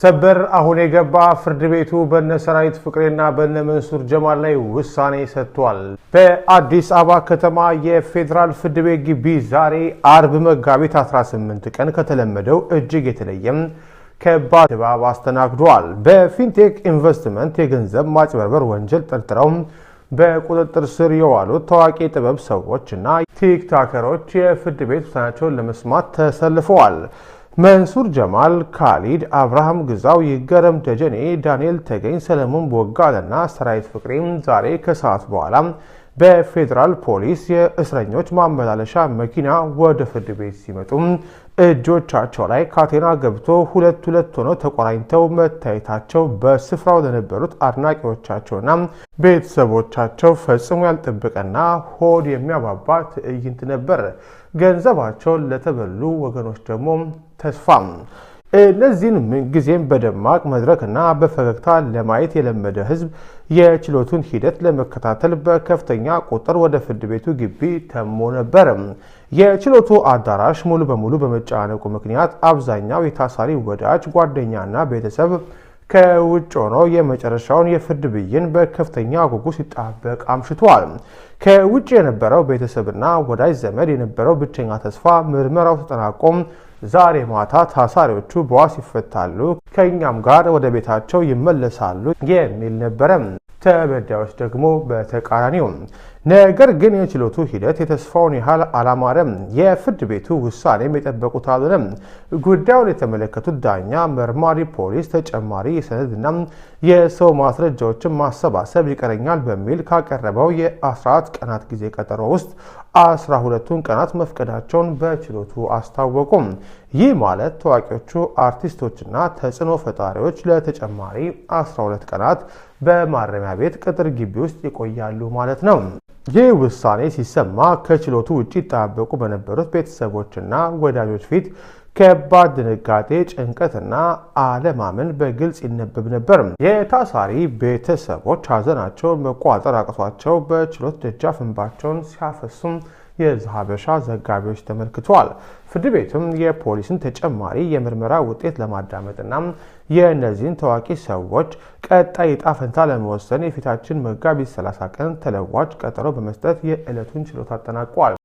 ሰበር አሁን የገባ ፍርድ ቤቱ በነ ሰራዊት ፍቅሬና በነ መንሱር ጀማል ላይ ውሳኔ ሰጥቷል። በአዲስ አበባ ከተማ የፌደራል ፍርድ ቤት ግቢ ዛሬ አርብ መጋቢት 18 ቀን ከተለመደው እጅግ የተለየም ከባድ ድባብ አስተናግዷል። በፊንቴክ ኢንቨስትመንት የገንዘብ ማጭበርበር ወንጀል ጠርጥረው በቁጥጥር ስር የዋሉት ታዋቂ ጥበብ ሰዎችና ቲክቶከሮች የፍርድ ቤት ውሳኔያቸውን ለመስማት ተሰልፈዋል። መንሱር ጀማል፣ ካሊድ፣ አብርሃም ግዛው፣ ይገረም ደጀኔ፣ ዳንኤል ተገኝ፣ ሰለሞን ቦጋለና ሰራዊት ፍቅሬም ዛሬ ከሰዓት በኋላ በፌደራል ፖሊስ የእስረኞች ማመላለሻ መኪና ወደ ፍርድ ቤት ሲመጡ እጆቻቸው ላይ ካቴና ገብቶ ሁለት ሆነው ተቆራኝተው መታየታቸው በስፍራው ለነበሩት አድናቂዎቻቸውና ቤተሰቦቻቸው ፈጽሞ ያልጠበቀና ሆድ የሚያባባ ትዕይንት ነበር። ገንዘባቸውን ለተበሉ ወገኖች ደግሞ ተስፋ። እነዚህን ምንጊዜም በደማቅ መድረክና በፈገግታ ለማየት የለመደ ህዝብ የችሎቱን ሂደት ለመከታተል በከፍተኛ ቁጥር ወደ ፍርድ ቤቱ ግቢ ተሞ ነበር። የችሎቱ አዳራሽ ሙሉ በሙሉ በመጨናነቁ ምክንያት አብዛኛው የታሳሪ ወዳጅ ጓደኛና ቤተሰብ ከውጭ ሆኖ የመጨረሻውን የፍርድ ብይን በከፍተኛ ጉጉት ሲጠባበቅ አምሽቷል። ከውጭ የነበረው ቤተሰብና ወዳጅ ዘመድ የነበረው ብቸኛ ተስፋ ምርመራው ተጠናቆ ዛሬ ማታ ታሳሪዎቹ በዋስ ይፈታሉ፣ ከኛም ጋር ወደ ቤታቸው ይመለሳሉ የሚል ነበረ። ተበዳዮች ደግሞ በተቃራኒው። ነገር ግን የችሎቱ ሂደት የተስፋውን ያህል አላማረም። የፍርድ ቤቱ ውሳኔም የጠበቁት አልሆነም። ጉዳዩን የተመለከቱት ዳኛ መርማሪ ፖሊስ ተጨማሪ የሰነድና የሰው ማስረጃዎችን ማሰባሰብ ይቀረኛል በሚል ካቀረበው የ14 ቀናት ጊዜ ቀጠሮ ውስጥ 12ቱን ቀናት መፍቀዳቸውን በችሎቱ አስታወቁም። ይህ ማለት ታዋቂዎቹ አርቲስቶችና ተጽዕኖ ፈጣሪዎች ለተጨማሪ 12 ቀናት በማረሚያ ቤት ቅጥር ግቢ ውስጥ ይቆያሉ ማለት ነው። ይህ ውሳኔ ሲሰማ ከችሎቱ ውጪ ይጠባበቁ በነበሩት ቤተሰቦችና ወዳጆች ፊት ከባድ ድንጋጤ፣ ጭንቀትና አለማመን በግልጽ ይነበብ ነበር። የታሳሪ ቤተሰቦች ሀዘናቸውን መቋጠር አቅቷቸው በችሎት ደጃፍ እንባቸውን ሲያፈሱም የዛሀበሻ ዘጋቢዎች ተመልክተዋል። ፍርድ ቤቱም የፖሊስን ተጨማሪ የምርመራ ውጤት ለማዳመጥና የእነዚህን ታዋቂ ሰዎች ቀጣይ ዕጣ ፈንታ ለመወሰን የፊታችን መጋቢት 30 ቀን ተለዋጭ ቀጠሮ በመስጠት የዕለቱን ችሎት አጠናቋል።